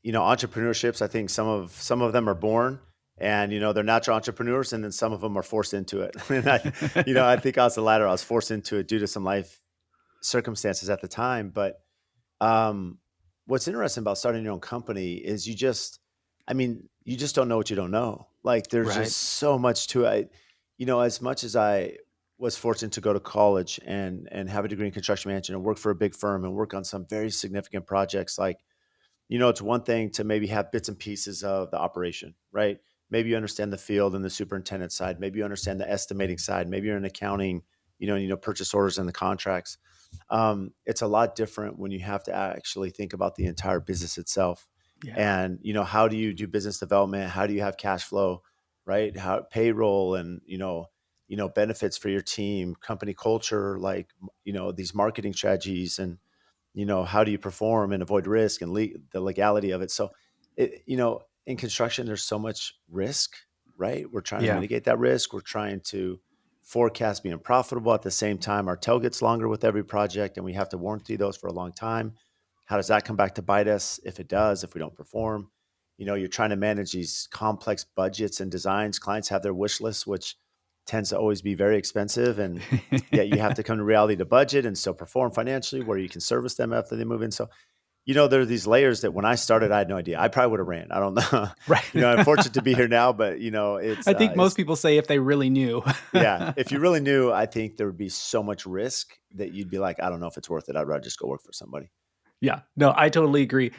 entrepreneurships, I think some of them are born and, they're natural entrepreneurs, and then some of them are forced into it. And I think I was the latter. I was forced into it due to some life circumstances at the time. But um, what's interesting about starting your own company is you just don't know what you don't know. Like there's Right. just so much to it. As much as I was fortunate to go to college and have a degree in construction management and work for a big firm and work on some very significant projects, like, it's one thing to maybe have bits and pieces of the operation, right? Maybe you understand the field and the superintendent side. Maybe you understand the estimating side. Maybe you're in accounting, purchase orders and the contracts. It's a lot different when you have to actually think about the entire business itself. Yeah. And, how do you do business development? How do you have cash flow, right? How payroll and, benefits for your team, company culture, like, these marketing strategies and, how do you perform and avoid risk and the legality of it. So, in construction, there's so much risk, right? We're trying to Yeah. mitigate that risk. We're trying to forecast being profitable at the same time. Our tail gets longer with every project, and we have to warranty those for a long time. How does that come back to bite us if it does, if we don't perform? You're trying to manage these complex budgets and designs. Clients have their wish lists, which tends to always be very expensive. And yet you have to come to reality to budget and still perform financially where you can service them after they move in. So, there are these layers that when I started, I had no idea. I probably would have ran. I don't know. Right. I'm fortunate to be here now, but I think most people say if they really knew. yeah. If you really knew, I think there would be so much risk that you'd be like, I don't know if it's worth it. I'd rather just go work for somebody. Yeah, no, I totally agree.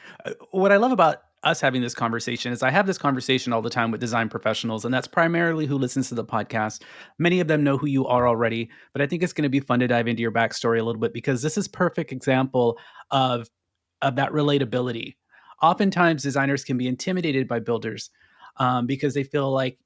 What I love about us having this conversation is I have this conversation all the time with design professionals, and that's primarily who listens to the podcast. Many of them know who you are already, but I think it's going to be fun to dive into your backstory a little bit because this is perfect example of that relatability. Oftentimes, designers can be intimidated by builders because they feel like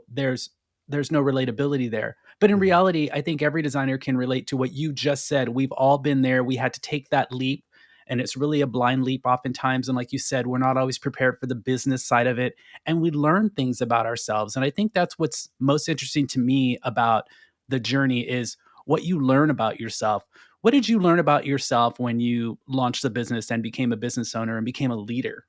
there's no relatability there. But in Mhm. reality, I think every designer can relate to what you just said. We've all been there. We had to take that leap, and it's really a blind leap oftentimes. And like you said, we're not always prepared for the business side of it, and we learn things about ourselves. And I think that's what's most interesting to me about the journey is what you learn about yourself. What did you learn about yourself when you launched the business and became a business owner and became a leader?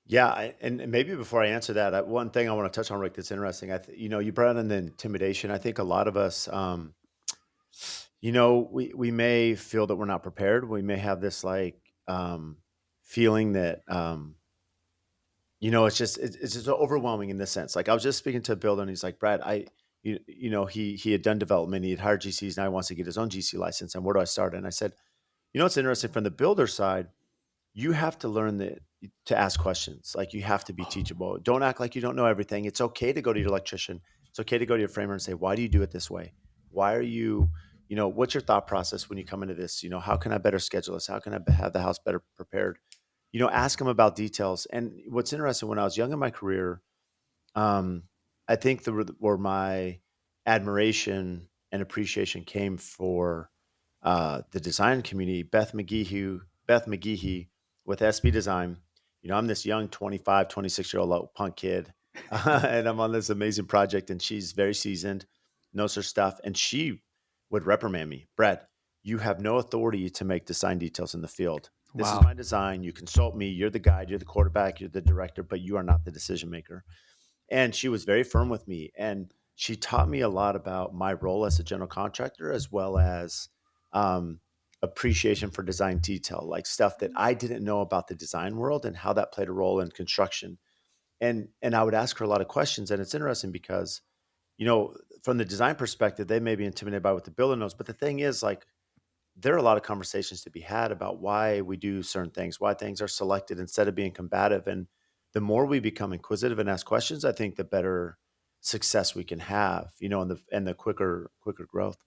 Yeah, and maybe before I answer that, one thing I want to touch on, Rick, that's interesting. You brought in the intimidation. I think a lot of us, we may feel that we're not prepared. We may have this like feeling that it's just overwhelming in this sense. Like I was just speaking to a builder, and he's like, Brad, he had done development, he had hired GCs, now he wants to get his own GC license, and where do I start? And I said, it's interesting from the builder side. You have to learn to ask questions. Like you have to be teachable. Don't act like you don't know everything. It's okay to go to your electrician. It's okay to go to your framer and say, why do you do it this way? Why are you, what's your thought process when you come into this? How can I better schedule this? How can I have the house better prepared? Ask them about details. And what's interesting, when I was young in my career, um, I think where my admiration and appreciation came for the design community. Beth McGehee with SB Design. I'm this young 25, 26-year-old little punk kid, and I'm on this amazing project, and she's very seasoned, knows her stuff, and she would reprimand me. Brad, you have no authority to make design details in the field. This is Wow. my design. You consult me. You're the guide. You're the quarterback. You're the director, but you are not the decision maker. And she was very firm with me. And she taught me a lot about my role as a general contractor, as well as um, appreciation for design detail, like stuff that I didn't know about the design world and how that played a role in construction. And I would ask her a lot of questions. And it's interesting because, from the design perspective, they may be intimidated by what the builder knows. But the thing is, like, there are a lot of conversations to be had about why we do certain things, why things are selected instead of being combative. And the more we become inquisitive and ask questions, I think the better success we can have, and the quicker growth.